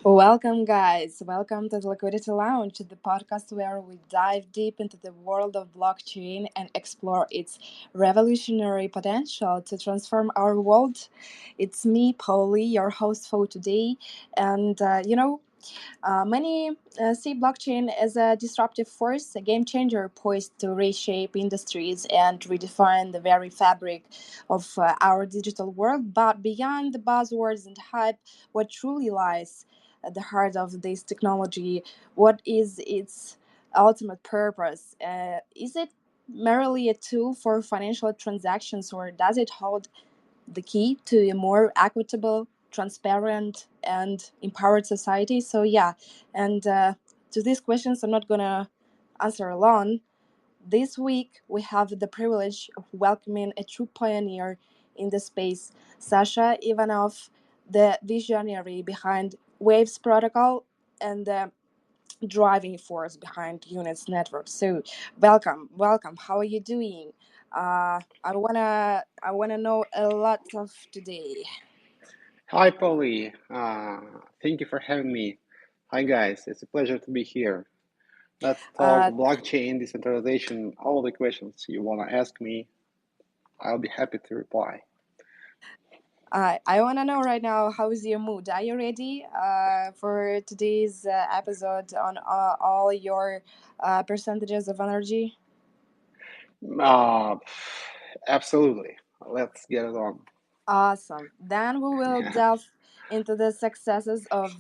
Welcome, guys. Welcome to the Liquidity Lounge, the podcast where we dive deep into the world of blockchain and explore its revolutionary potential to transform our world. It's me, Polly, your host for today. And many see blockchain as a disruptive force, a game changer poised to reshape industries and redefine the very fabric of our digital world. But beyond the buzzwords and hype, what truly lies at the heart of this technology? What is its ultimate purpose? Is it merely a tool for financial transactions, or does it hold the key to a more equitable, transparent, and empowered society? So, yeah, and to these questions, I'm not gonna answer alone. This week, we have the privilege of welcoming a true pioneer in the space, Sasha Ivanov, the visionary behind Waves Protocol and the driving force behind Units Network. So, welcome. How are you doing? I wanna know a lot of today. Hi, Polly. Thank you for having me. Hi, guys. It's a pleasure to be here. Let's talk Uh, blockchain, decentralization, all the questions you want to ask me. I'll be happy to reply. I want to know right now, how is your mood? Are you ready for today's episode on all your percentages of energy? Uh, Absolutely. Let's get it on. Awesome. Then we will Yeah. delve into the successes of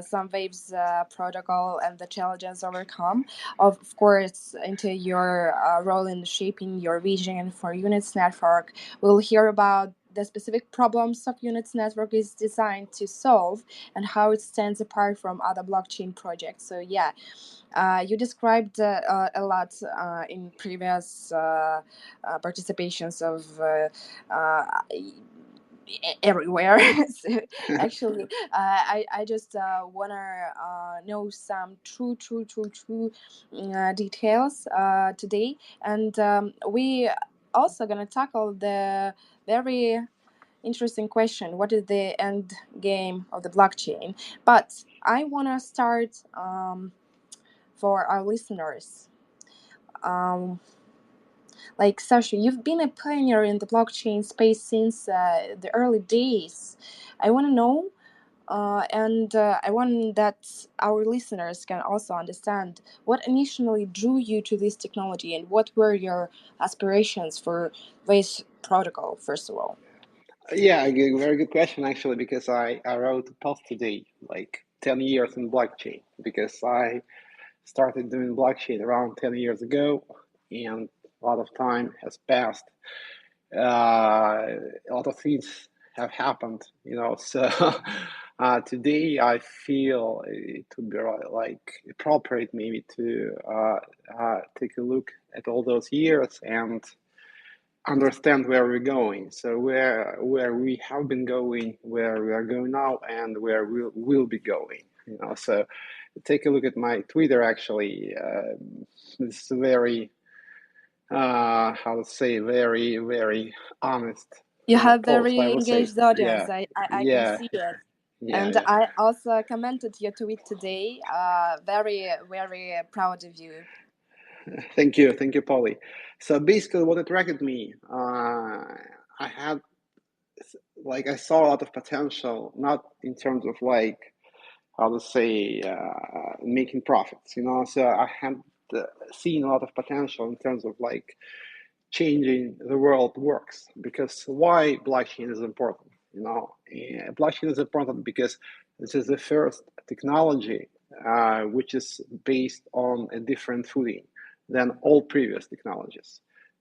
some Waves protocol and the challenges overcome. Of course, into your role in shaping your vision for Units Network. We'll hear about the specific problems of Units Network is designed to solve and how it stands apart from other blockchain projects. So yeah, you described a lot in previous participations of uh, everywhere. So actually, I just wanna know some true details today, and we also gonna tackle the very interesting question: what is the end game of the blockchain? But I wanna start for our listeners. Um, like Sasha, you've been a pioneer in the blockchain space since the early days. I want to know, and I want that our listeners can also understand what initially drew you to this technology and what were your aspirations for Waves protocol, first of all. Yeah, very good question, actually, because I wrote a post today, like 10 years in blockchain, because I started doing blockchain around 10 years ago, and a lot of time has passed. A lot of things have happened, So today I feel it would be like appropriate maybe to take a look at all those years and understand where we're going. So where we have been going, where we are going now, and where we'll be going. So take a look at my Twitter. Actually, this is very how to say, very honest You have post, I very would say. engaged audience. Yeah, I can yeah, see it. yeah, And yeah. I also commented your tweet today. Very proud of you. Thank you, Polly. So basically, what attracted me, I had I saw a lot of potential, not in terms of like how to say making profits, So I had seen a lot of potential in terms of like changing the world works. Because why blockchain is important, blockchain is important because this is the first technology which is based on a different footing than all previous technologies.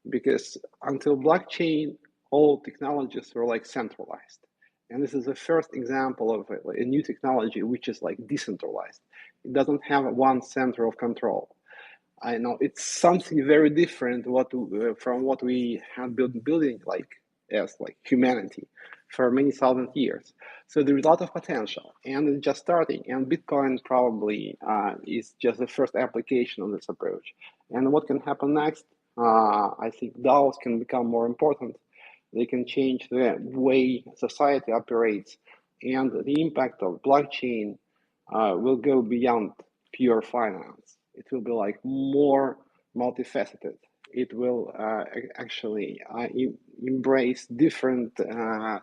Because until blockchain, all technologies were like centralized, and this is the first example of a new technology which is like decentralized. It doesn't have one center of control. I know it's something very different from what we have been building like as like humanity for many thousand years. So there is a lot of potential, and it's just starting. And Bitcoin probably is just the first application of this approach. And what can happen next? I think DAOs can become more important. They can change the way society operates, and the impact of blockchain will go beyond pure finance. It will be like more multifaceted. It will actually embrace different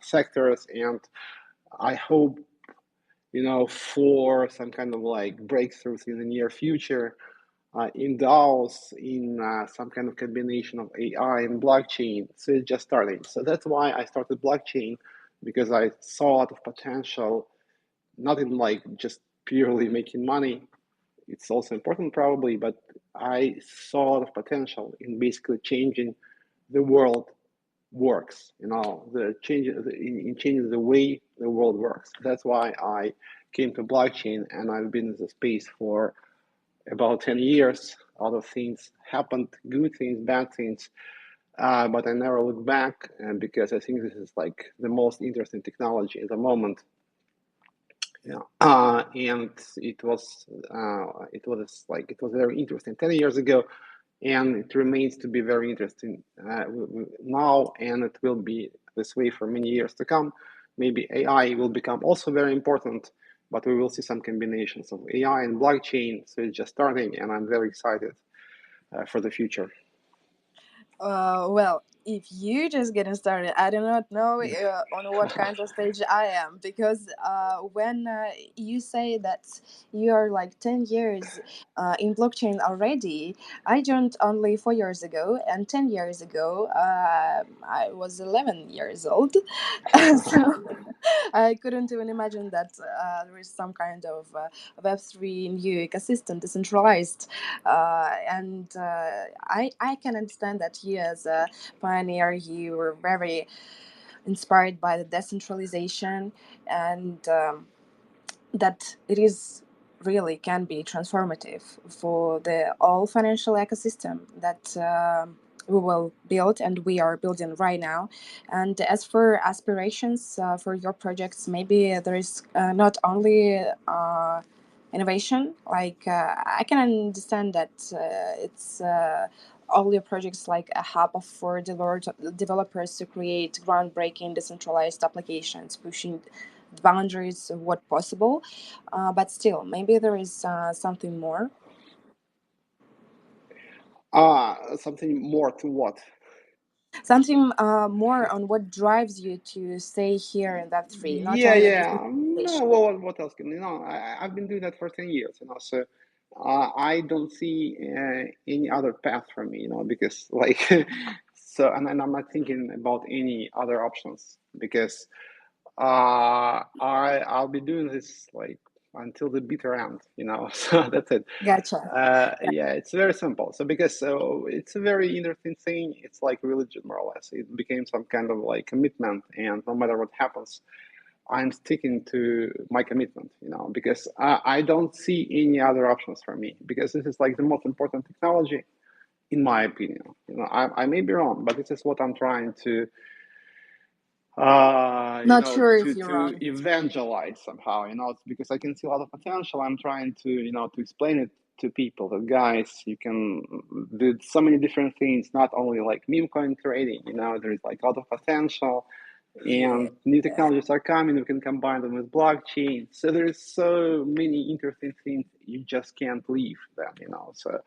sectors, and I hope, for some kind of like breakthroughs in the near future, in DAOs, in some kind of combination of AI and blockchain. So it's just starting. So that's why I started blockchain, because I saw a lot of potential, not in like just purely making money. It's also important probably, but I saw a lot of potential in basically changing the world works, the change in changing the way the world works. That's why I came to blockchain, and I've been in the space for about 10 years. A lot of things happened, good things, bad things, but I never look back, because I think this is like the most interesting technology at the moment. Yeah, and it was very interesting 10 years ago, and it remains to be very interesting now, and it will be this way for many years to come. Maybe AI will become also very important, but we will see some combinations of AI and blockchain. So it's just starting, and I'm very excited for the future. Well, if you just getting started, I do not know on what kind of stage I am, because when you say that you are like 10 years in blockchain already, I joined only 4 years ago, and 10 years ago I was 11 years old. So I couldn't even imagine that there is some kind of Web3 new ecosystem, decentralized. And I can understand that you, as a pioneer, you were very inspired by the decentralization, and that it is really can be transformative for the all financial ecosystem that we will build and we are building right now. And as for aspirations for your projects, maybe there is not only innovation, like I can understand that it's all your projects like a hub for developers to create groundbreaking decentralized applications, pushing the boundaries of what possible, but still maybe there is something more. Something more to what? Something more on what drives you to stay here in Web3, not Yeah, only yeah. No, decentralization. well, what else can I've been doing that for 10 years, so I don't see any other path for me, because like, so, and I'm not thinking about any other options, because I'll be doing this like until the bitter end, so that's it. Gotcha. Yeah, it's very simple. So because it's a very interesting thing. It's like religion, more or less. It became some kind of like commitment, and no matter what happens, I'm sticking to my commitment, because I don't see any other options for me, because this is like the most important technology, in my opinion. I may be wrong, but this is what I'm trying to Not sure if you're to wrong. evangelize somehow. It's because I can see a lot of potential. I'm trying to to explain it to people that, guys, you can do so many different things, not only like meme coin trading. There's like a lot of potential, and new technologies are coming. We can combine them with blockchain. So there's so many interesting things, you just can't leave them. So,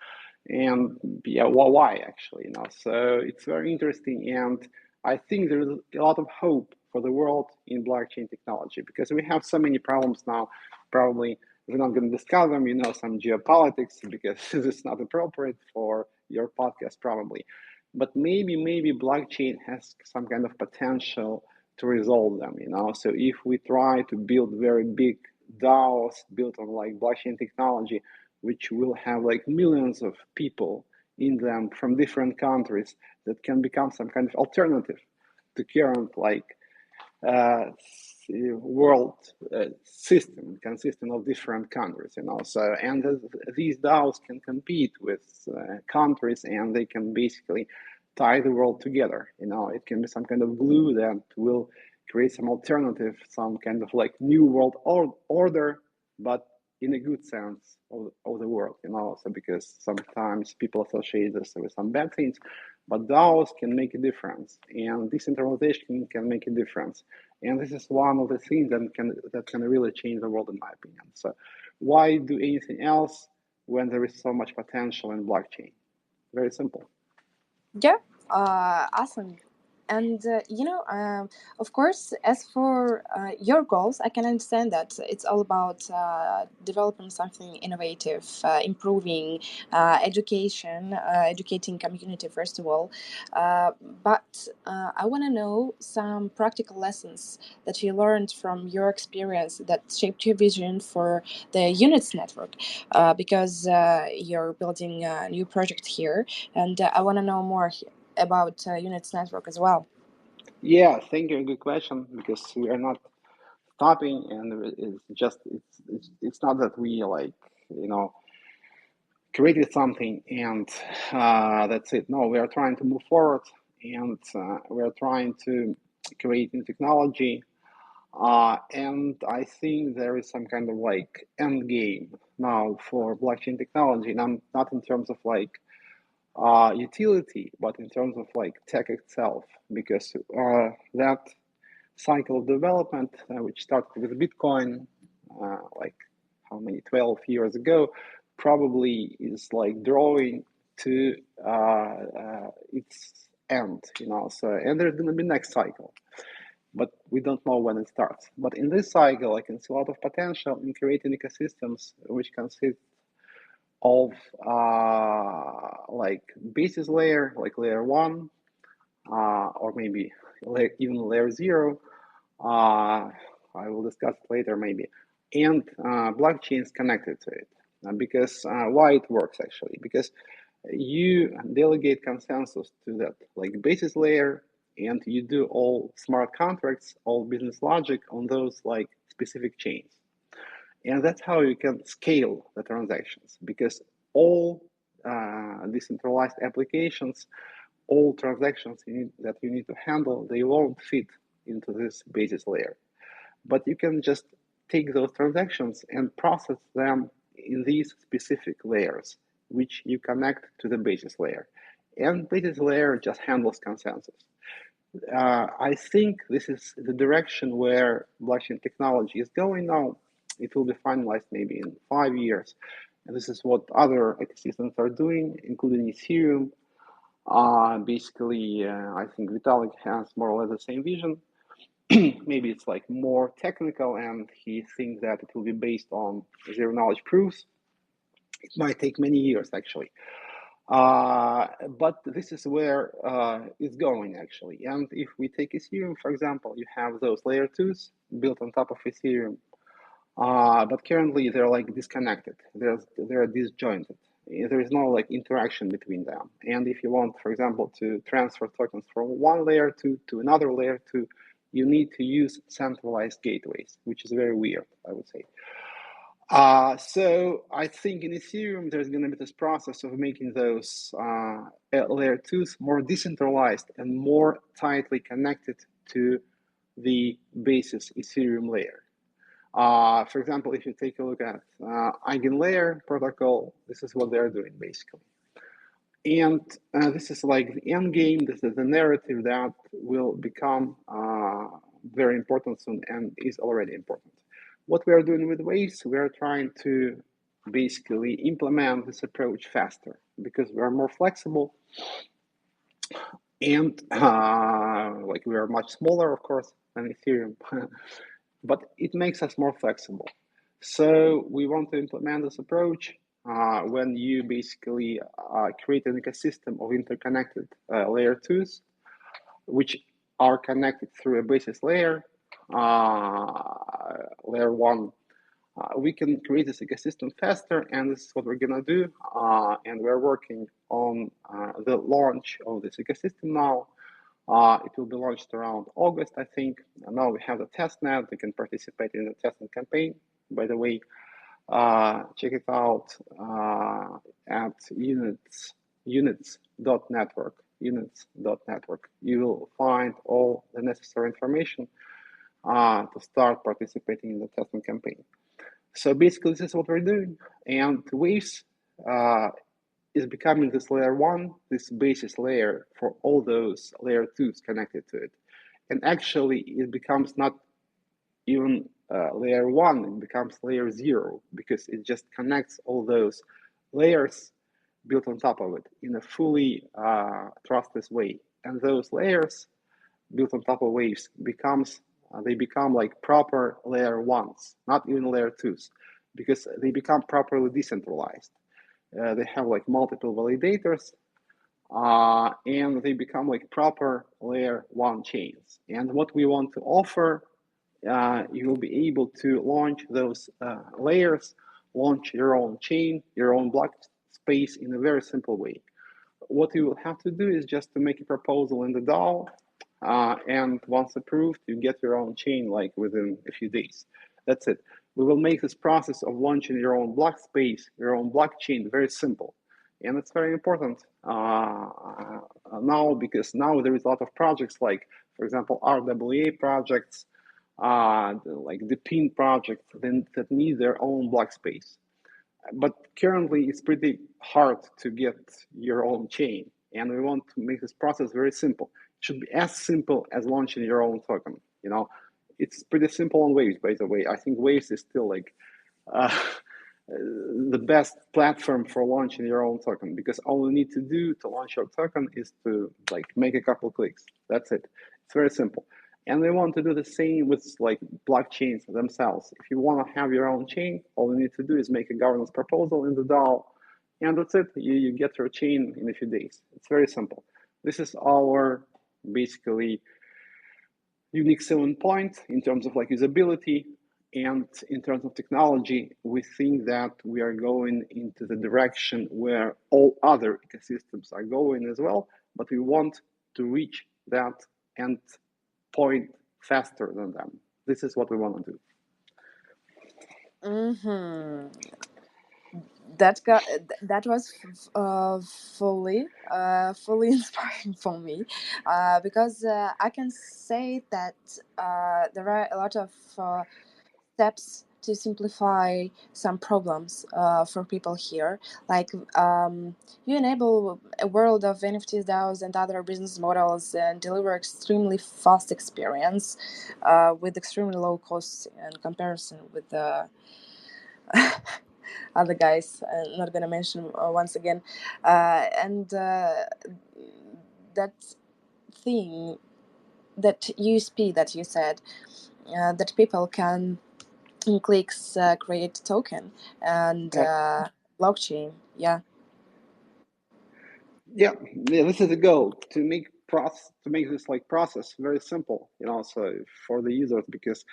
and yeah, well, why actually? So it's very interesting, and I think there's a lot of hope for the world in blockchain technology, because we have so many problems now. Probably we're not going to discuss them, some geopolitics, because this is not appropriate for your podcast, probably. But maybe blockchain has some kind of potential to resolve them. So if we try to build very big DAOs built on like blockchain technology, which will have like millions of people in them from different countries, that can become some kind of alternative to current like uh, world system consisting of different countries. So, and these DAOs can compete with countries, and they can basically tie the world together. It can be some kind of glue that will create some alternative, some kind of like new world order, but in a good sense of the word. So because sometimes people associate this with some bad things, but DAOs can make a difference, and decentralization can make a difference. And this is one of the things that can really change the world, in my opinion. So Why do anything else when there is so much potential in blockchain? Very simple. Yeah, awesome. And of course, as for your goals, I can understand that it's all about developing something innovative, improving education, educating community first of all. But I want to know some practical lessons that you learned from your experience that shaped your vision for the Units network, because you're building a new project here, and I want to know more about Units network as well. Yeah, thank you. Good question, because we are not stopping, and it's not that we like, you know, created something and that's it. No, we are trying to move forward, and we are trying to create new technology. And I think there is some kind of like end game now for blockchain technology, not in terms of like utility, but in terms of like tech itself, because that cycle of development, which started with Bitcoin, like how many, 12 years ago, probably is like drawing to its end, you know. So, and there's going to be next cycle, but we don't know when it starts. But in this cycle, I can see a lot of potential in creating ecosystems which consist of like basis layer, like layer one, or maybe even layer zero. I will discuss it later, maybe. And blockchains connected to it. Because why it works actually? Because you delegate consensus to that like basis layer, and you do all smart contracts, all business logic on those like specific chains. And that's how you can scale the transactions, because all decentralized applications, all transactions that you need to handle, they won't fit into this basis layer. But you can just take those transactions and process them in these specific layers, which you connect to the basis layer. And basis layer just handles consensus. I think this is the direction where blockchain technology is going now. It will be finalized maybe in 5 years. And this is what other ecosystems are doing, including Ethereum. Basically, I think Vitalik has more or less the same vision. Maybe it's like more technical, and he thinks that it will be based on zero knowledge proofs. It might take many years, actually. But this is where it's going actually. And if we take Ethereum, for example, you have those layer twos built on top of Ethereum, but currently they're like disconnected. They're disjointed. There is no like interaction between them. And if you want, for example, to transfer tokens from one layer to another layer two, you need to use centralized gateways, which is very weird, I would say. So I think in Ethereum, there's going to be this process of making those layer twos more decentralized and more tightly connected to the basis Ethereum layer. For example, if you take a look at Eigenlayer protocol, this is what they're doing basically. And this is like the end game. This is the narrative that will become very important soon and is already important. What we are doing with Waves, we are trying to basically implement this approach faster because we are more flexible, and like we are much smaller, of course, than Ethereum, but it makes us more flexible. So we want to implement this approach when you basically create an ecosystem of interconnected layer twos, which are connected through a basis layer, layer one. We can create this ecosystem faster, and this is what we're gonna do. And we're working on the launch of this ecosystem now. It will be launched around August, I think. And now we have the test net. You can participate in the testing campaign. By the way, check it out at units.network. Units.network. You will find all the necessary information to start participating in the testing campaign. So basically, this is what we're doing. And Waves is becoming this layer one, this basis layer for all those layer twos connected to it. And actually, it becomes not even layer 1, it becomes layer 0, because it just connects all those layers built on top of it in a fully trustless way. And those layers built on top of waves they become like proper layer 1s, not even layer 2s, because they become properly decentralized. They have like multiple validators, and they become like proper layer 1 chains. And what we want to offer, you will be able to launch those layers, launch your own chain, your own block space in a very simple way. What you will have to do is just to make a proposal in the DAO, and once approved, you get your own chain like within a few days. That's it. We will make this process of launching your own block space, your own blockchain, very simple. And it's very important now, because now there is a lot of projects like, for example, RWA projects, like the PIN project that need their own block space. But currently, it's pretty hard to get your own chain, and we want to make this process very simple. It should be as simple as launching your own token. It's pretty simple on Waves, by the way. I think Waves is still like uh, the best platform for launching your own token, because all you need to do to launch your token is to like make a couple clicks. That's it. It's very simple. And we want to do the same with like blockchains themselves. If you want to have your own chain, all you need to do is make a governance proposal in the DAO, and that's it. You get your chain in a few days. It's very simple. This is our basically unique selling point in terms of like usability, and in terms of technology. We think that we are going into the direction where all other ecosystems are going as well, but we want to reach that end point faster than them. This is what we want to do. Mm-hmm. That was fully inspiring for me, because I can say that there are a lot of steps to simplify some problems for people here. Like, you enable a world of NFTs, DAOs, and other business models, and deliver extremely fast experience with extremely low costs in comparison with the other guys. I'm not gonna mention once again, and that thing, that USP that you said, that people can in clicks create token and blockchain. Yeah. Yeah, this is the goal, to make this like process very simple, so for the users, because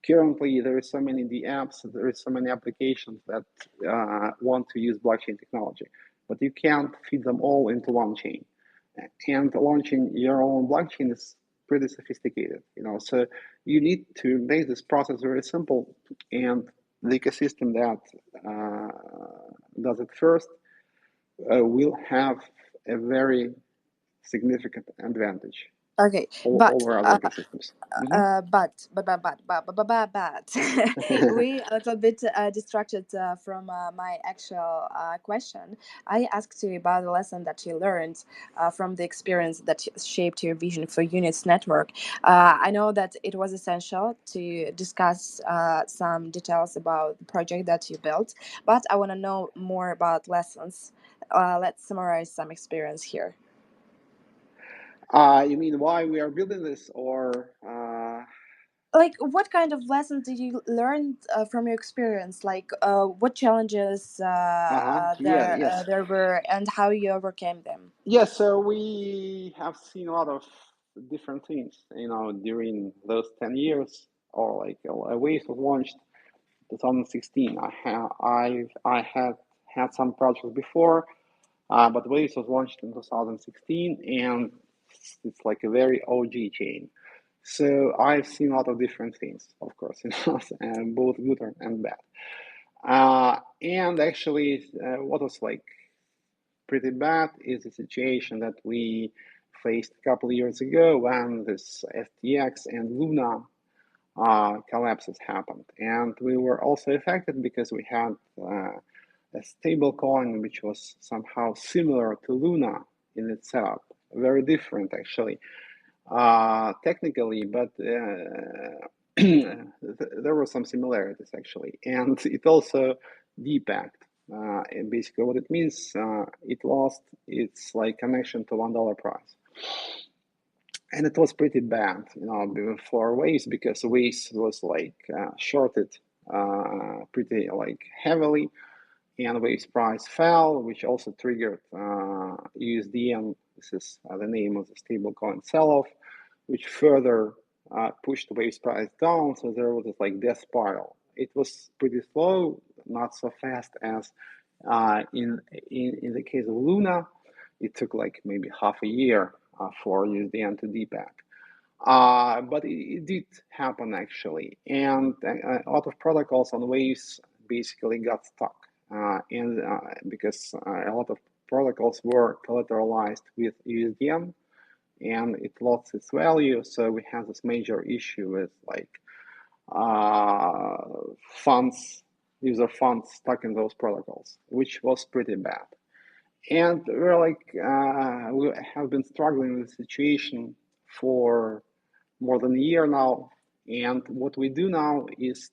currently there is so many apps, there is so many applications that want to use blockchain technology, but you can't feed them all into one chain. And launching your own blockchain is pretty sophisticated, so you need to make this process very simple, and the ecosystem that does it first will have a very significant advantage Okay, but over other ecosystems. but we a little bit distracted from my actual question. I asked you about the lesson that you learned from the experience that shaped your vision for Units Network. I know that it was essential to discuss some details about the project that you built, but I want to know more about lessons. Let's summarize some experience here. You mean why we are building this, or Like, what kind of lessons did you learn from your experience? Like, what challenges yeah, yes, there were, and how you overcame them? yes. So we have seen a lot of different things, during those 10 years, or like Waves was launched 2016. I had had some projects before, but Waves was launched in 2016, and it's like a very OG chain. So I've seen a lot of different things, of course, and both good and bad. And actually, what was like pretty bad is the situation that we faced a couple of years ago when this FTX and Luna collapses happened, and we were also affected because we had a stable coin which was somehow similar to Luna in its setup, very different actually technically, but there were some similarities actually, and it also depacked. And basically, what it means, it lost its like connection to $1 price, and it was pretty bad, for Waves, because Waves was like shorted pretty like heavily, and Waves price fell, which also triggered USDN. This is the name of the stablecoin sell-off, which further pushed Waves price down. So there was this like death spiral. It was pretty slow, not so fast as in the case of Luna. It took like maybe half a year for USDN to depack. But it did happen actually, and a lot of protocols on Waves basically got stuck, and because a lot of protocols were collateralized with USDN, and it lost its value. So we have this major issue with like funds, user funds stuck in those protocols, which was pretty bad. And we're like, we have been struggling with the situation for more than a year now. And what we do now is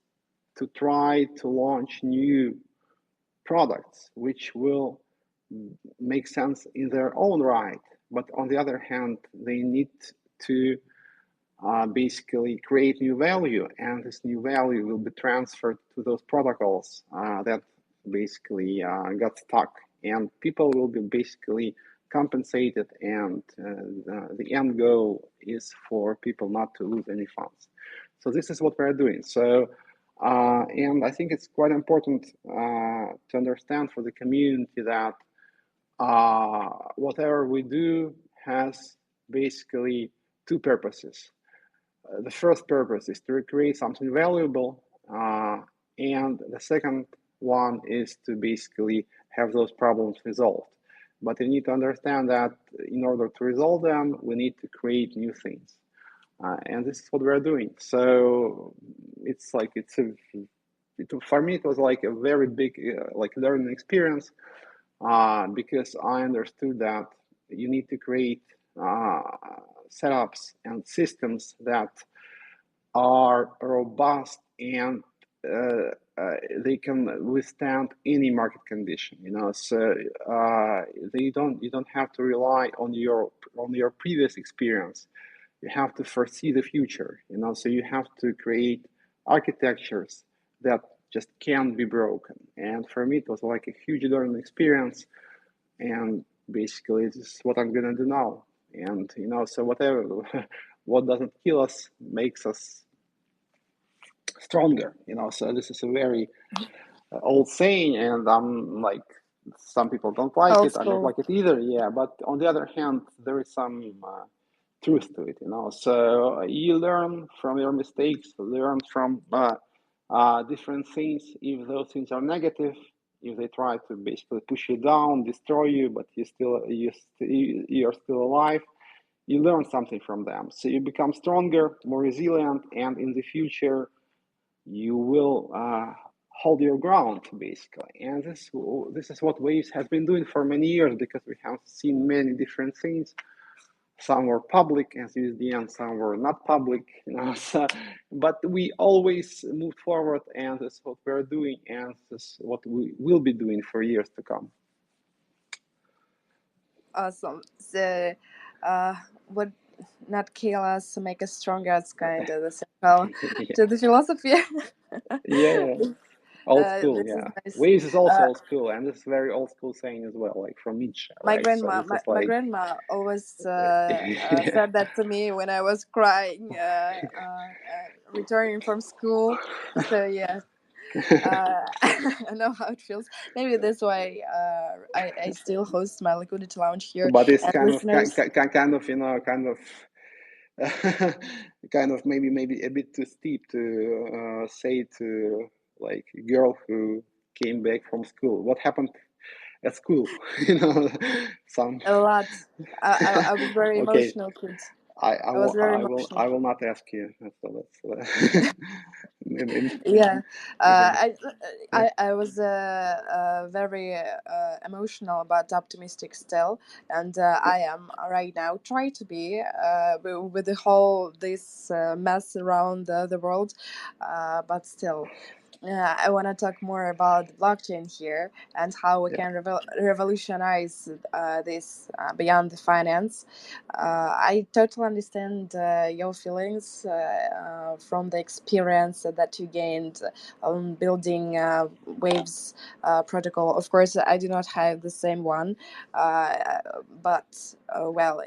to try to launch new products, which will make sense in their own right. But on the other hand, they need to basically create new value, and this new value will be transferred to those protocols that basically got stuck, and people will be basically compensated, and the end goal is for people not to lose any funds. So this is what we're doing. So and I think it's quite important to understand for the community that whatever we do has basically two purposes. The first purpose is to create something valuable, and the second one is to basically have those problems resolved. But you need to understand that in order to resolve them, we need to create new things, and this is what we're doing. So it's like for me it was like a very big like learning experience, because I understood that you need to create setups and systems that are robust, and they can withstand any market condition. So you don't have to rely on your previous experience. You have to foresee the future. So you have to create architectures that just can't be broken. And for me, it was like a huge learning experience. And basically, this is what I'm gonna do now. And so whatever, what doesn't kill us makes us stronger. So this is a very old saying, and I'm like, some people don't like Old it. I don't school. like it either. Yeah, but on the other hand, there is some truth to it. So you learn from your mistakes, learn from different things. If those things are negative, if they try to basically push you down, destroy you, but you're still alive, you learn something from them. So you become stronger, more resilient, and in the future, you will hold your ground basically. And this is what Waves has been doing for many years, because we have seen many different things. Some were public as USDN, some were not public, so, but we always moved forward, and that's what we're doing, and this is what we will be doing for years to come. Awesome. So, what not kill us, make us stronger. It's kind of the circle to the philosophy. Yeah, old school. This is Yeah, nice. Waves is also Uh, old school, and this is very old school saying as well, like from Nietzsche, my right? So grandma, this is my like grandma always yeah. said that to me when I was crying, returning from school. So yeah, I know how it feels. Maybe that's why I still host my Liquidity Lounge here. But it's And listeners, kind of kind of maybe a bit too steep to say to like a girl who came back from school what happened at school. Some a lot. I was very okay, emotional kid. I was very emotional. I will not ask you. So that's Yeah, okay. Yeah. I was very emotional but optimistic still, and Yeah. I am right now. Try to be with the whole this mess around the world, but still. I want to talk more about the blockchain here and how we Yeah. can revolutionize this beyond the finance. I totally understand your feelings from the experience that you gained on building Waves protocol. Of course, I do not have the same one, but well,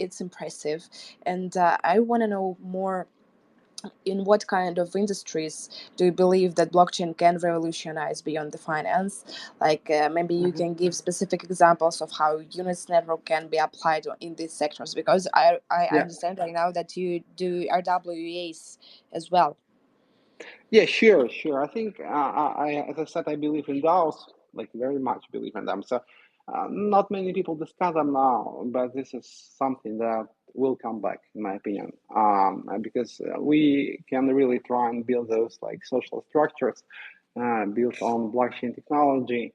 it's impressive. And I want to know more, in what kind of industries do you believe that blockchain can revolutionize beyond the finance? Like maybe you Mhm. can give specific examples of how Units network can be applied in these sectors, because I Yeah. understand right now that you do RWAs as well. Yeah, sure, sure. I think, as I said, I believe in DAOs, like very much believe in them. So, not many people discuss them now, but this is something that will come back, in my opinion, because we can really try and build those like social structures built on blockchain technology,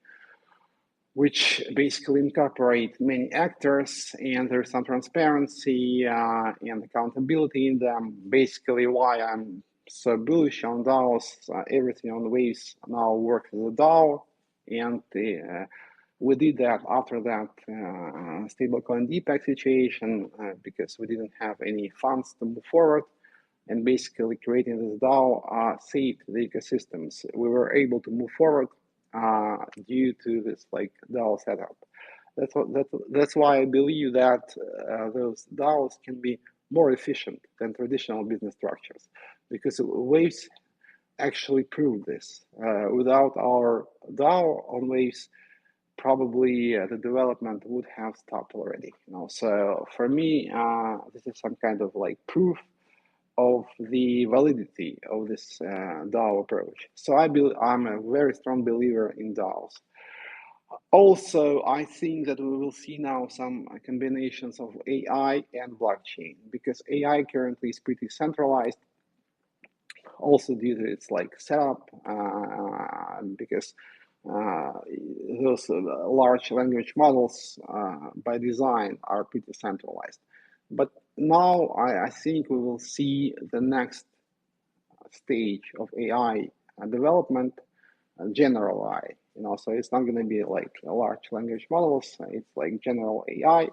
which basically incorporate many actors, and there's some transparency and accountability in them. Basically, why I'm so bullish on DAOs, everything on Waves now works as a DAO, and we did that after that stablecoin DPEG situation because we didn't have any funds to move forward. And basically, creating this DAO saved the ecosystems. We were able to move forward due to this like DAO setup. That's why I believe that those DAOs can be more efficient than traditional business structures, because Waves actually proved this. Without our DAO on Waves, probably the development would have stopped already. So for me, this is some kind of like proof of the validity of this DAO approach. So I'm a very strong believer in DAOs. Also, I think that we will see now some combinations of AI and blockchain, because AI currently is pretty centralized, also due to its like setup, because uh, those large language models by design are pretty centralized. But now I think we will see the next stage of AI development, general AI. So it's not going to be like large language models. It's like general AI,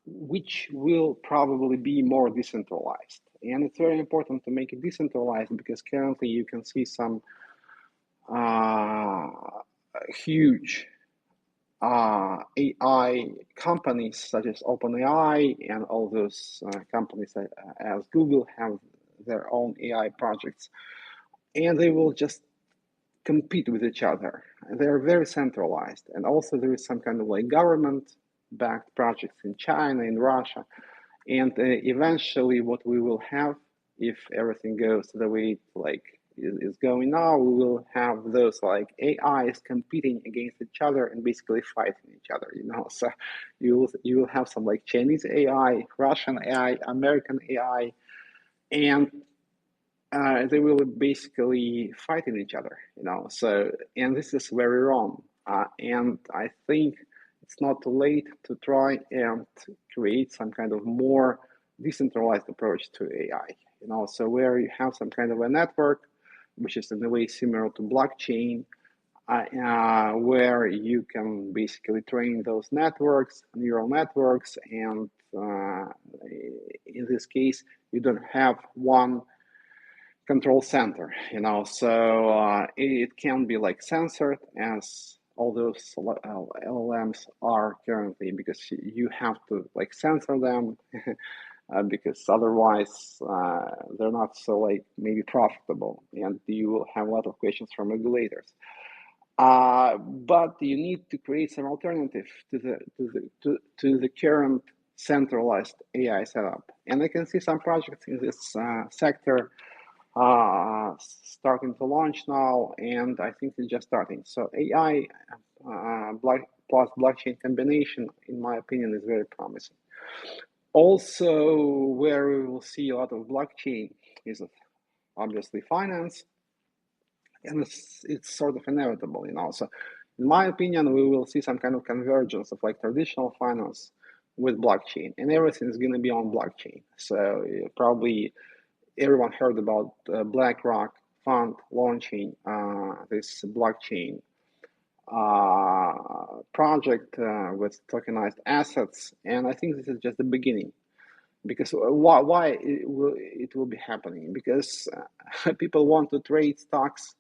which will probably be more decentralized. And it's very important to make it decentralized, because currently you can see some uh, huge AI companies such as OpenAI and all those companies as Google have their own AI projects, and they will just compete with each other. They're very centralized, and also there is some kind of like government-backed projects in China, in Russia, and eventually, what we will have, if everything goes the way it like is going now, we will have those like AIs competing against each other and basically fighting each other. So you will have some like Chinese AI, Russian AI, American AI, and they will basically fighting each other. So, and this is very wrong. And I think it's not too late to try and create some kind of more decentralized approach to AI. So where you have some kind of a network, which is in a way similar to blockchain, where you can basically train those networks, neural networks, and in this case, you don't have one control center, so it can be like censored, as all those LLMs are currently, because you have to like censor them because otherwise they're not so like maybe profitable, and you will have a lot of questions from regulators. But you need to create some alternative to the current centralized AI setup, and I can see some projects in this sector starting to launch now, and I think it's just starting. So AI plus blockchain combination, in my opinion, is very promising. Also, where we will see a lot of blockchain is obviously finance, and it's sort of inevitable, So, in my opinion, we will see some kind of convergence of like traditional finance with blockchain, and everything is going to be on blockchain. So probably everyone heard about BlackRock fund launching this blockchain project with tokenized assets, and I think this is just the beginning. Because why it will be happening? Because people want to trade stocks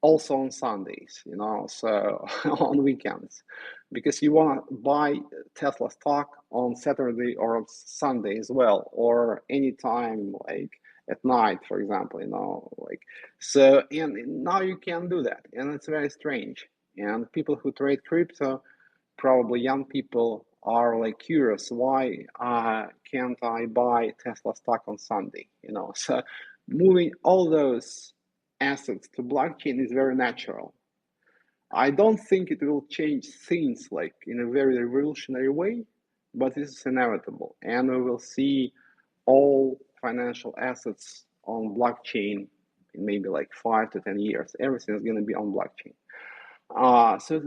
also on Sundays, so on weekends, because you want to buy Tesla stock on Saturday or on Sunday as well, or anytime like at night, for example, like so. And now you can do that, and it's very strange. And people who trade crypto, probably young people, are like curious, why can't I buy Tesla stock on Sunday? So moving all those assets to blockchain is very natural. I don't think it will change things like in a very revolutionary way, but this is inevitable, and we will see all financial assets on blockchain in maybe like 5 to 10 years. Everything is going to be on blockchain. So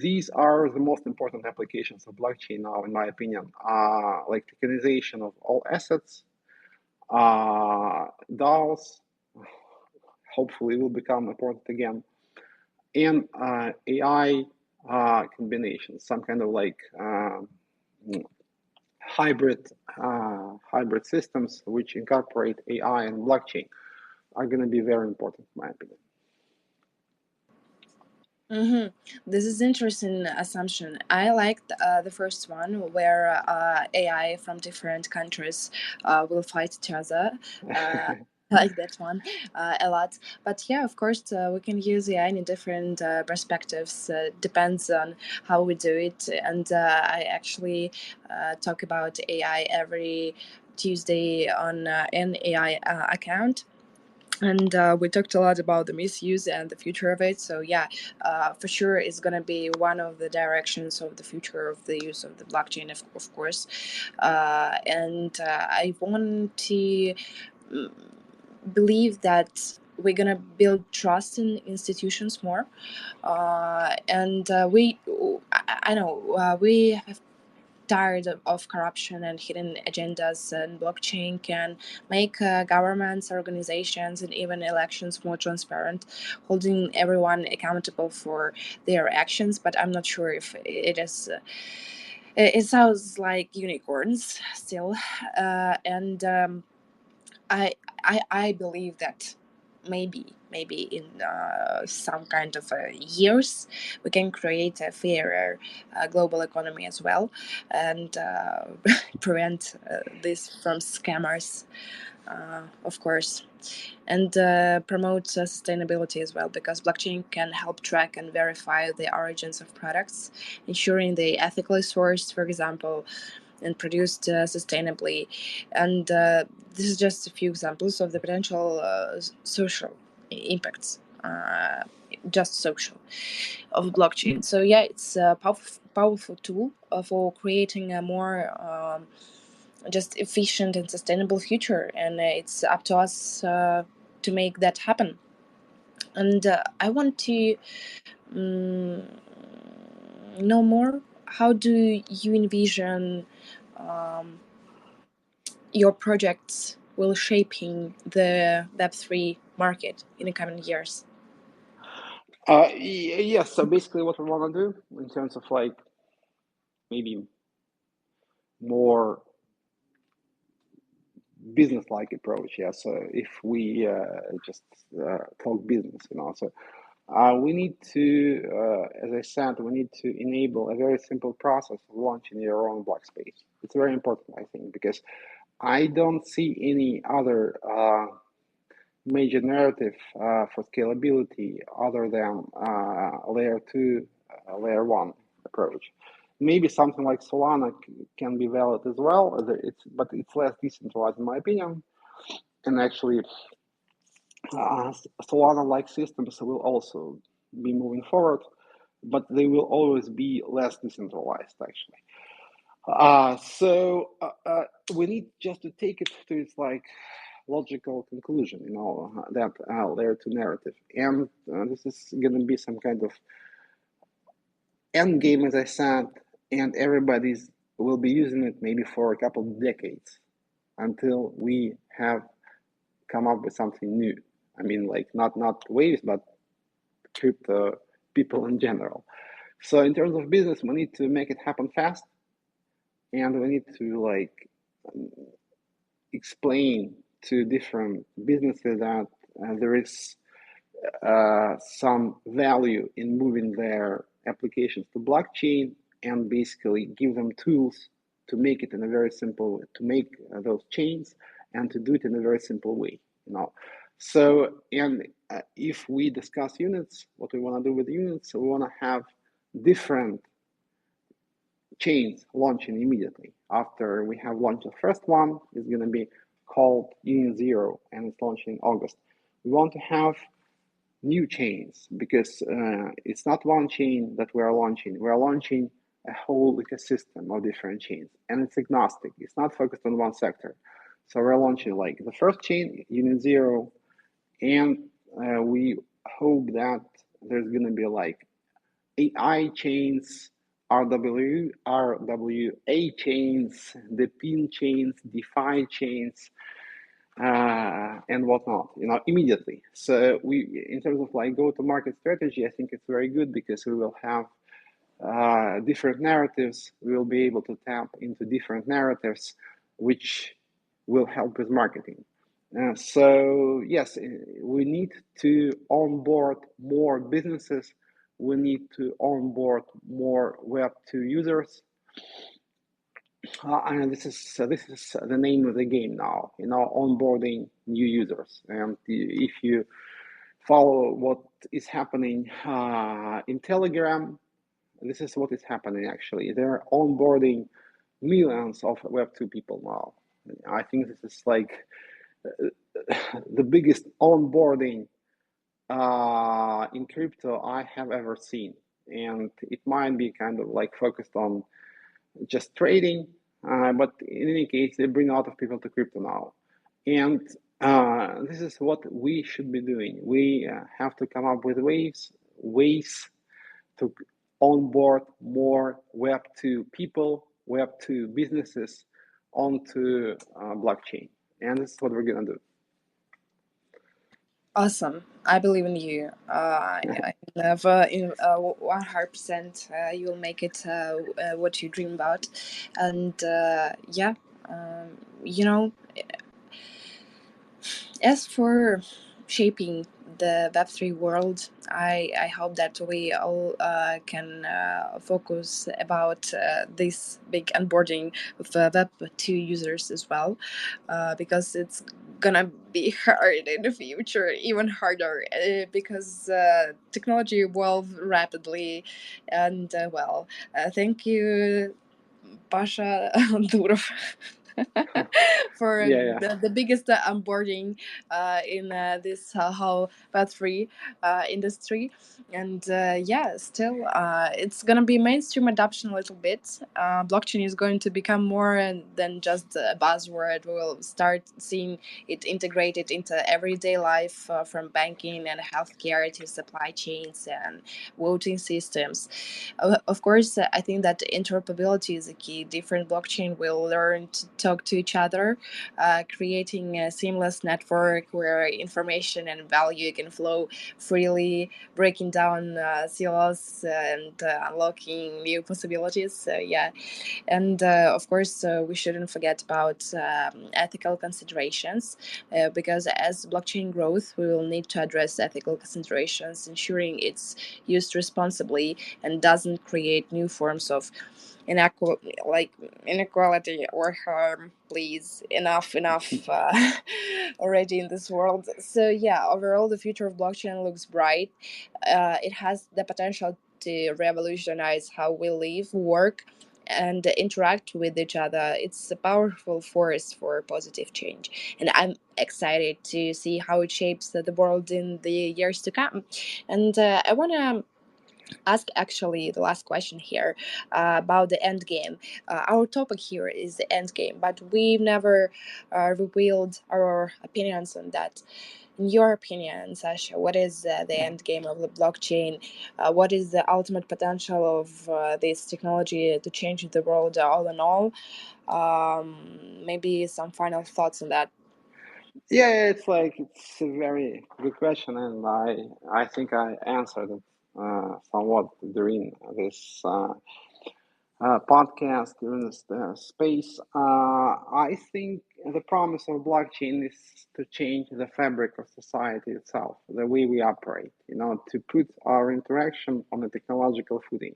these are the most important applications of blockchain now, in my opinion. Like tokenization of all assets, DAOs, hopefully will become important again, and AI combinations, some kind of like hybrid hybrid systems which incorporate AI and blockchain are going to be very important, in my opinion. Mm-hmm. This is interesting assumption. I liked the first one where AI from different countries will fight each other. I like that one a lot. But yeah, of course, we can use AI in different perspectives. Depends on how we do it. And I actually talk about AI every Tuesday on an AI account, and we talked a lot about the misuse and the future of it. So yeah, for sure it's going to be one of the directions of the future of the use of the blockchain, of course. And I want to mm, believe that we're going to build trust in institutions more. And I know we have tired of corruption and hidden agendas, and blockchain can make governments, organizations, and even elections more transparent, holding everyone accountable for their actions. But I'm not sure if it is. It sounds like unicorns still, and I believe that maybe in some kind of years we can create a fairer global economy as well, and prevent this from scammers, of course, and promote sustainability as well, because blockchain can help track and verify the origins of products, ensuring they ethically sourced, for example, and produced sustainably. And this is just a few examples of the potential social impacts, just social, of blockchain. So yeah, it's a powerful tool for creating a more just efficient and sustainable future, and it's up to us to make that happen. And I want to um, know more. How do you envision um, your projects will shaping the Web3 market in the coming years? Yes, so basically what we want to do in terms of like maybe more business-like approach. Yeah, so if we just talk business, so we need to, as I said, we need to enable a very simple process of launching your own block space. It's very important, I think, because I don't see any other major narrative for scalability other than layer 2, layer 1 approach. Maybe something like Solana can be valid as well, but it's less decentralized in my opinion. And actually, Solana-like systems will also be moving forward, but they will always be less decentralized, actually. We need just to take it to its like logical conclusion, that layer two narrative, and this is going to be some kind of end game, as I said, and everybody's will be using it maybe for a couple of decades until we have come up with something new. I mean, like not waves, but crypto people in general. So in terms of business, we need to make it happen fast, and we need to like explain to different businesses that there is some value in moving their applications to blockchain, and basically give them tools to make it in a very simple to make those chains, and to do it in a very simple way. So, and if we discuss units, what we want to do with units, so we want to have different chains launching immediately after we have launched the first one. Is going to be called Union Zero, and it's launching in August. We want to have new chains, because it's not one chain that we are launching. We are launching a whole ecosystem of different chains, and it's agnostic. It's not focused on one sector. So we're launching like the first chain, Union Zero, and we hope that there's going to be like AI chains, RWA chains, the PIN chains, DeFi chains, and whatnot, immediately. So we, in terms of like go-to-market strategy, I think it's very good, because we will have different narratives. We will be able to tap into different narratives, which will help with marketing. So yes, we need to onboard more businesses. We need to onboard more Web2 users. And this is the name of the game now, onboarding new users. And if you follow what is happening in Telegram, this is what is happening actually. They're onboarding millions of Web2 people now. I think this is like the biggest onboarding in crypto I have ever seen. And it might be kind of like focused on just trading, but in any case, they bring a lot of people to crypto now. And this is what we should be doing. We have to come up with ways to onboard more Web2 people, Web2 businesses onto blockchain. And this is what we're going to do. Awesome. I believe in you. I have in 100%. You will make it what you dream about, and yeah, you know, as for shaping the Web3 world, I hope that we all can focus about this big onboarding of Web2 users as well, because it's gonna be hard in the future, even harder, because technology evolves rapidly. And thank you, Pasha Durov, for Yeah, the biggest onboarding in this whole Web3 industry. And yeah, still, it's going to be mainstream adoption a little bit. Blockchain is going to become more than just a buzzword. We will start seeing it integrated into everyday life, from banking and healthcare to supply chains and voting systems. Of course, I think that interoperability is a key. Different blockchain will learn to talk to each other, creating a seamless network where information and value can flow freely, breaking down silos and unlocking new possibilities. So yeah, and of course, we shouldn't forget about ethical considerations, because as blockchain growth, we will need to address ethical considerations, ensuring it's used responsibly and doesn't create new forms of inequality or harm. Please, enough already in this world. So yeah, overall, the future of blockchain looks bright. It has the potential to revolutionize how we live, work, and interact with each other. It's a powerful force for positive change, and I'm excited to see how it shapes the world in the years to come. And I want to ask actually the last question here about the end game. Our topic here is the end game, but we've never revealed our opinions on that. In your opinion, Sasha, what is the end game of the blockchain? What is the ultimate potential of this technology to change the world all in all? Maybe some final thoughts on that. Yeah, it's a very good question, and I think I answered it somewhat during this podcast, during this space. I think the promise of blockchain is to change the fabric of society itself, the way we operate. To put our interaction on a technological footing,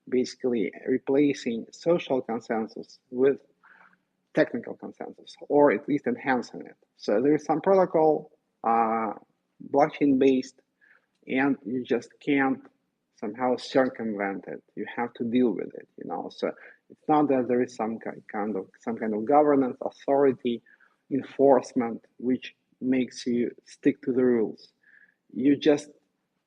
basically replacing social consensus with technical consensus, or at least enhancing it. So there is some protocol, uh, blockchain based, and you just can't somehow circumvent it. You have to deal with it. So it's not that there is some kind of governance, authority, enforcement which makes you stick to the rules. You just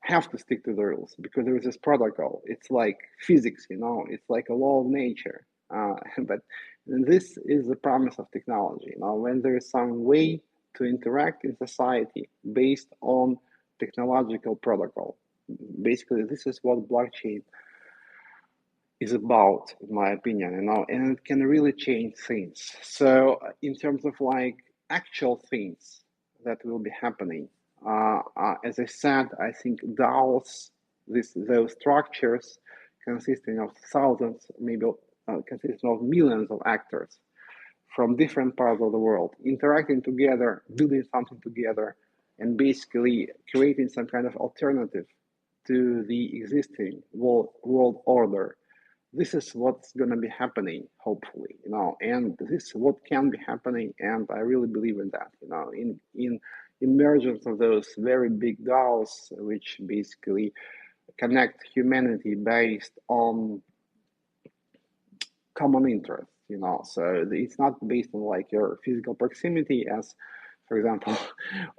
have to stick to the rules because there is this protocol. It's like physics. It's like a law of nature. But this is the promise of technology. When there is some way to interact in society based on technological protocol. Basically, this is what blockchain is about, in my opinion, and it can really change things. So, in terms of like actual things that will be happening, as I said, I think DAOs, those structures consisting of thousands, maybe consisting of millions of actors from different parts of the world, interacting together, building something together, and basically creating some kind of alternative to the existing world order. This is what's going to be happening, hopefully, and this is what can be happening, and I really believe in that, in emergence of those very big DAOs, which basically connect humanity based on common interest. So it's not based on like your physical proximity, as, for example,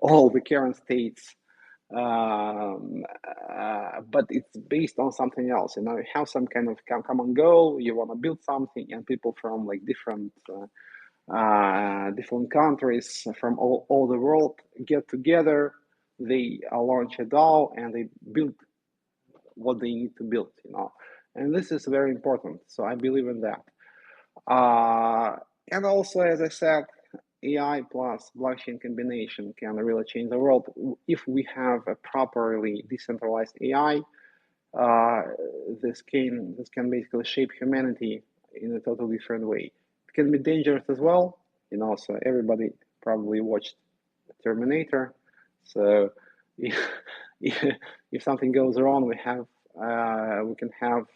all the current states, but it's based on something else. You have some kind of common goal. You want to build something, and people from like different countries from all the world get together. They launch a DAO and they build what they need to build. And this is very important. So I believe in that. And also, as I said, AI plus blockchain combination can really change the world if we have a properly decentralized AI. Uh, this can basically shape humanity in a totally different way. It can be dangerous as well. So everybody probably watched Terminator. So if, if something goes wrong, we can have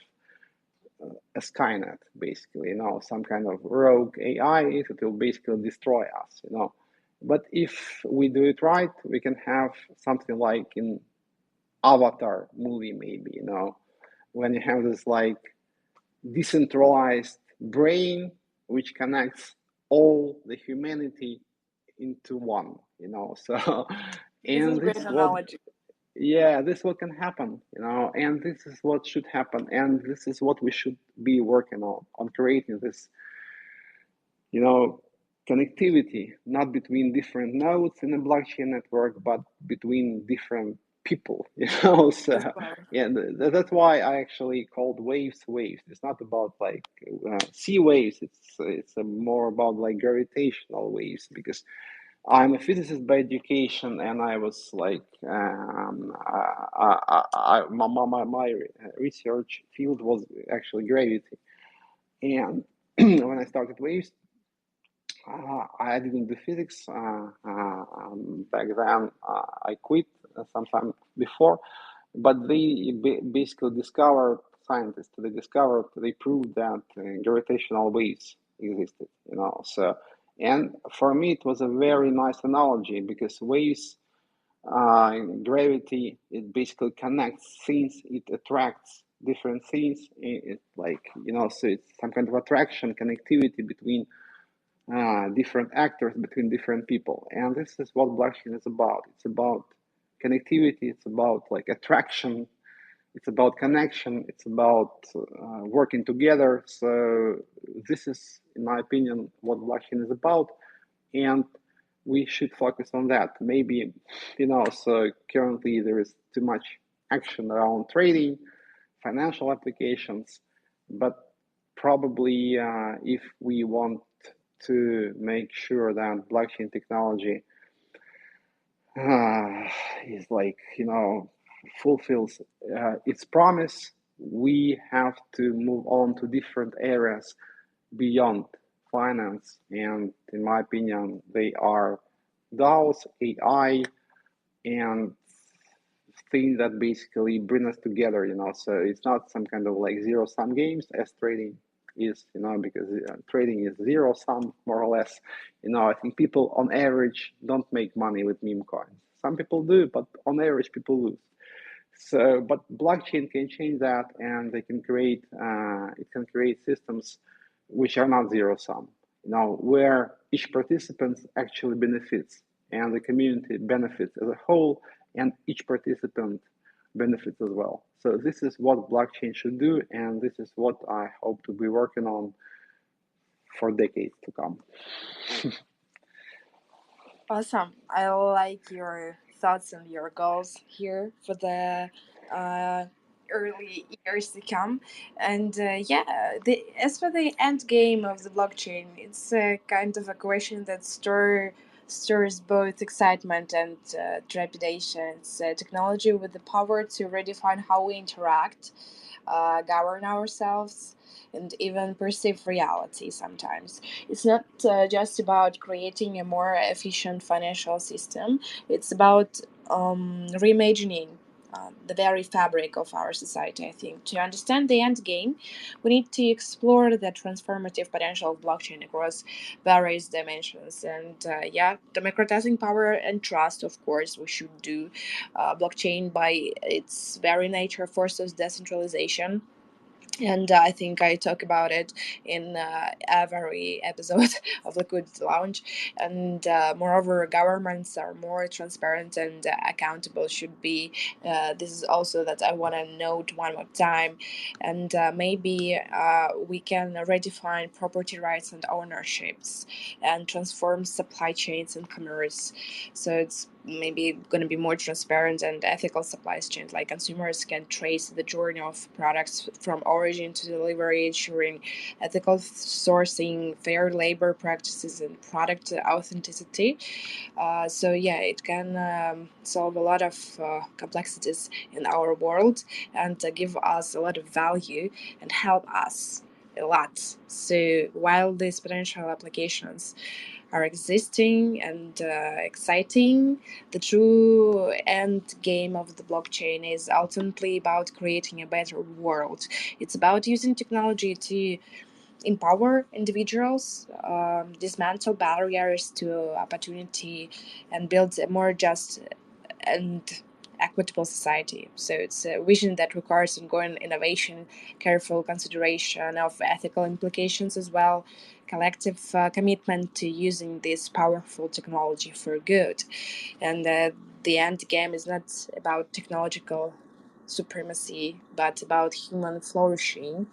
a Skynet, basically, some kind of rogue AI that will basically destroy us. But if we do it right, we can have something like in Avatar movie, maybe, when you have this like decentralized brain which connects all the humanity into one. So, This is and a great this what analogy. yeah, this is what can happen, and this is what should happen, and this is what we should be working on creating this, you know, connectivity, not between different nodes in a blockchain network, but between different people. So As well. yeah, that's why I actually called waves waves. It's not about like sea waves. It's more about like gravitational waves, because I'm a physicist by education, and I was like, my research field was actually gravity. And when I started waves, I didn't do physics back then. I quit sometime before, but they basically discovered, scientists. They proved that gravitational waves existed. So, and for me, it was a very nice analogy, because waves, gravity, it basically connects things. It attracts different things. It so it's some kind of attraction, connectivity between different actors, between different people. And this is what blockchain is about. It's about connectivity. It's about like attraction it's about connection, it's about working together. So this is, in my opinion, what blockchain is about, and we should focus on that. Maybe, so currently there is too much action around trading, financial applications, but probably if we want to make sure that blockchain technology uh, is like, fulfills its promise, we have to move on to different areas beyond finance. And in my opinion, they are DAOs, AI, and things that basically bring us together, So it's not some kind of like zero sum games as trading is, because trading is zero sum more or less. I think people on average don't make money with meme coins. Some people do, but on average, people lose. So, but blockchain can change that, and they can create it can create systems which are not zero sum. Where each participant actually benefits, and the community benefits as a whole, and each participant benefits as well. So this is what blockchain should do, and this is what I hope to be working on for decades to come. Awesome. I like your thoughts and your goals here for the uh, early years to come. And yeah, as for the end game of the blockchain, it's kind of a question that stirs both excitement and trepidation. It's technology with the power to redefine how we interact, govern ourselves, and even perceive reality sometimes. It's not just about creating a more efficient financial system, it's about reimagining the very fabric of our society, I think. To understand the end game, we need to explore the transformative potential of blockchain across various dimensions. And yeah, democratizing power and trust, of course, we should do. Blockchain, by its very nature, forces decentralization, and I think I talk about it in every episode of Liquidity Lounge. And moreover, governments are more transparent and accountable. Should be. This is also that I want to note one more time, and maybe we can redefine property rights and ownerships, and transform supply chains and commerce. So it's maybe going to be more transparent and ethical supply chains, like consumers can trace the journey of products from origin to delivery, ensuring ethical sourcing, fair labor practices, and product authenticity. So yeah, it can solve a lot of complexities in our world, and give us a lot of value and help us a lot. So while these potential applications are existing and exciting, the true end game of the blockchain is ultimately about creating a better world. It's about using technology to empower individuals, dismantle barriers to opportunity, and build a more just and equitable society. So it's a vision that requires ongoing innovation, careful consideration of ethical implications as well, collective commitment to using this powerful technology for good. And the end game is not about technological supremacy, but about human flourishing,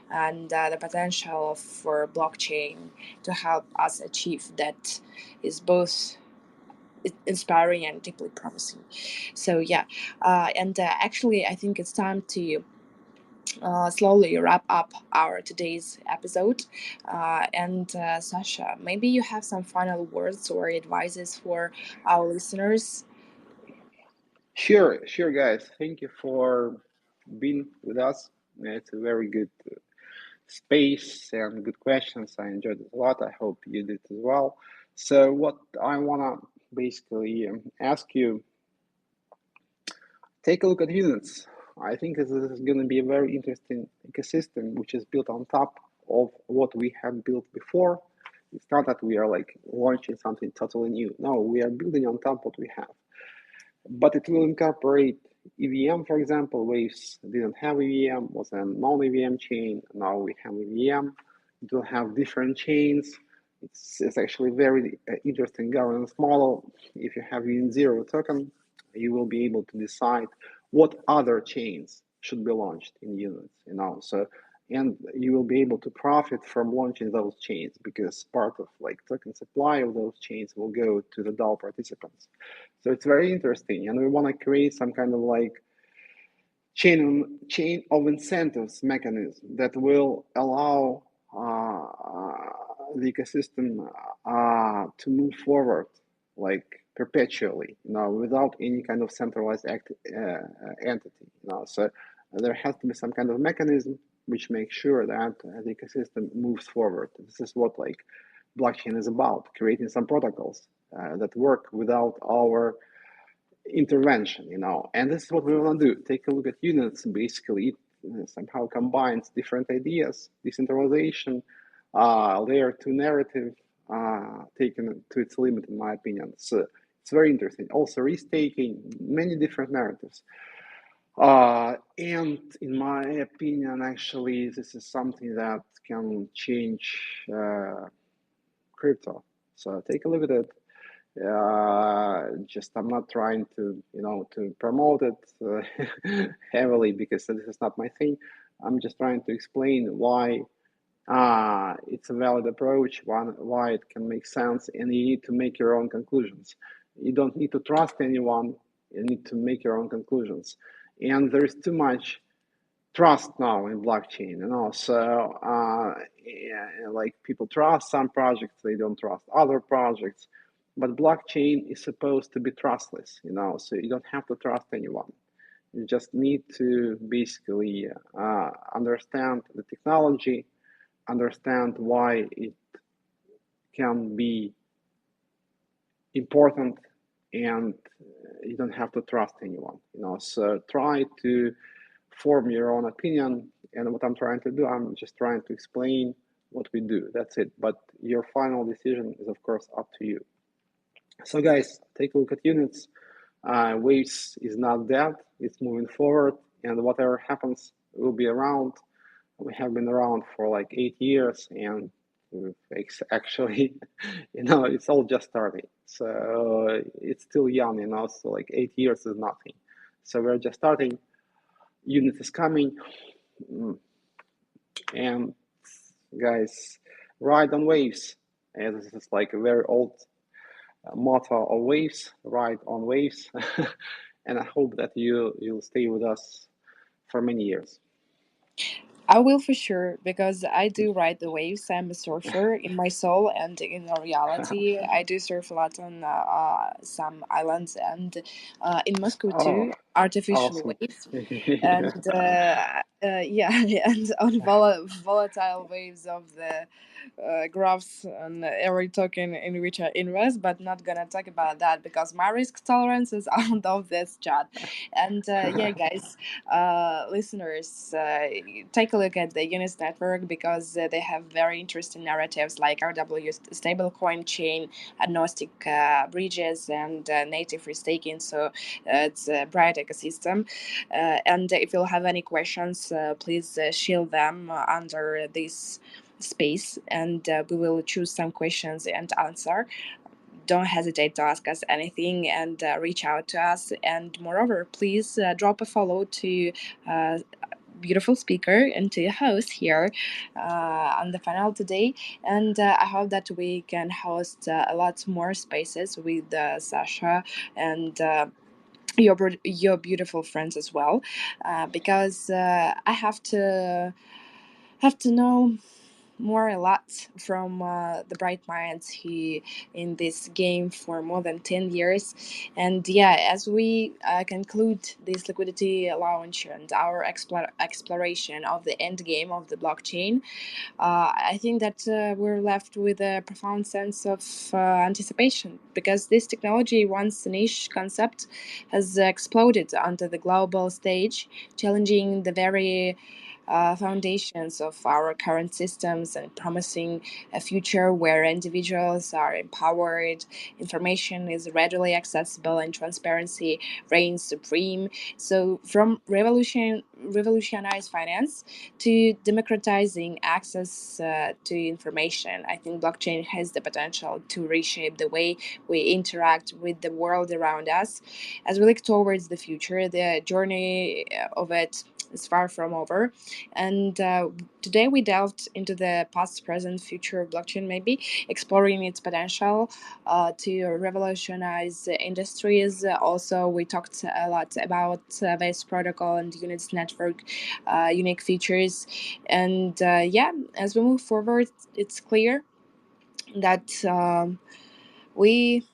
and the potential for blockchain to help us achieve that is both inspiring and deeply promising. So yeah, and actually, I think it's time to slowly wrap up our today's episode. And Sasha, maybe you have some final words or advices for our listeners. Sure, guys. Thank you for being with us. It's a very good space and good questions. I enjoyed it a lot. I hope you did as well. So, what I want to basically ask you, take a look at units. I think this is going to be a very interesting ecosystem which is built on top of what we have built before. It's not that we are like launching something totally new. No, we are building on top of what we have. But it will incorporate EVM, for example. Waves didn't have EVM, was a non-EVM chain. Now we have EVM. It will have different chains. It's actually very interesting governance model. If you have Unit Zero token, you will be able to decide what other chains should be launched in units, so and you will be able to profit from launching those chains because part of like token supply of those chains will go to the DAO participants. So it's very interesting, and we want to create some kind of like chain of incentives mechanism that will allow the ecosystem to move forward like perpetually, without any kind of centralized entity. So there has to be some kind of mechanism which makes sure that the ecosystem moves forward. This is what like blockchain is about: creating some protocols that work without our intervention, and this is what we want to do. Take a look at units. Basically, it somehow combines different ideas: decentralization, layer two narrative, taken to its limit, in my opinion. So it's very interesting. Also, risk-taking, many different narratives. And in my opinion, actually, this is something that can change crypto. So take a look at it. Just I'm not trying to to promote it heavily because this is not my thing. I'm just trying to explain why it's a valid approach, why it can make sense, and you need to make your own conclusions. You don't need to trust anyone. You need to make your own conclusions, and there is too much trust now in blockchain, so yeah, like people trust some projects, they don't trust other projects, but blockchain is supposed to be trustless, so you don't have to trust anyone. You just need to basically understand the technology, understand why it can be important, and you don't have to trust anyone, so try to form your own opinion. And what I'm trying to do, I'm just trying to explain what we do. That's it. But your final decision is, of course, up to you. So, guys, take a look at units. Waves is not dead, it's moving forward, and whatever happens will be around. We have been around for like 8 years, and actually, it's all just starting. So it's still young, so like 8 years is nothing. So we're just starting. Unit is coming. And guys, ride on waves. And this is like a very old motto of waves: ride on waves. And I hope that you'll stay with us for many years. I will for sure because I do ride the waves. I'm a surfer in my soul and in reality. I do surf a lot on some islands and in Moscow Oh, too. Artificial awesome. waves Yeah. and yeah, and on volatile waves of the graphs on every token in which I invest, but not gonna talk about that because my risk tolerance is out of this chat. And yeah, guys, listeners, take a look at the Unis network because they have very interesting narratives like RW stablecoin chain, agnostic bridges, and native free staking. So it's a bright ecosystem. And if you'll have any questions, please shield them under this space, and we will choose some questions and answer. Don't hesitate to ask us anything and reach out to us. And moreover, please drop a follow to beautiful speaker and to your host here on the panel today. And I hope that we can host a lot more spaces with Sasha and your beautiful friends as well, because I have to know more a lot from the bright minds who in this game for more than 10 years. And yeah, as we conclude this liquidity launch and our exploration of the end game of the blockchain, I think that we're left with a profound sense of anticipation because this technology, once a niche concept, has exploded onto the global stage, challenging the very foundations of our current systems and promising a future where individuals are empowered, information is readily accessible, and transparency reigns supreme. So, from revolutionize finance to democratizing access to information, I think blockchain has the potential to reshape the way we interact with the world around us. As we look towards the future, the journey of it is far from over. And today we delved into the past, present, future of blockchain, maybe exploring its potential to revolutionize industries. Also, we talked a lot about base protocol and units network unique features. And yeah, as we move forward, it's clear that we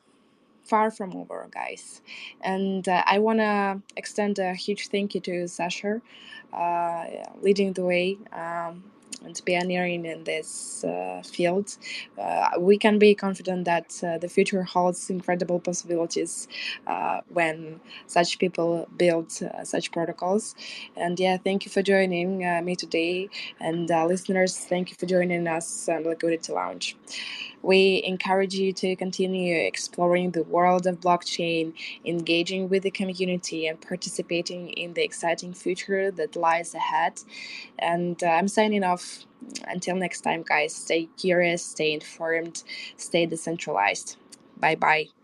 far from over, guys. And I want to extend a huge thank you to Sasha, leading the way and pioneering in this field. We can be confident that the future holds incredible possibilities when such people build such protocols. And yeah, thank you for joining me today. And listeners, thank you for joining us on Liquidity Lounge. We encourage you to continue exploring the world of blockchain, engaging with the community, and participating in the exciting future that lies ahead. And I'm signing off. Until next time, guys, stay curious, stay informed, stay decentralized. Bye bye.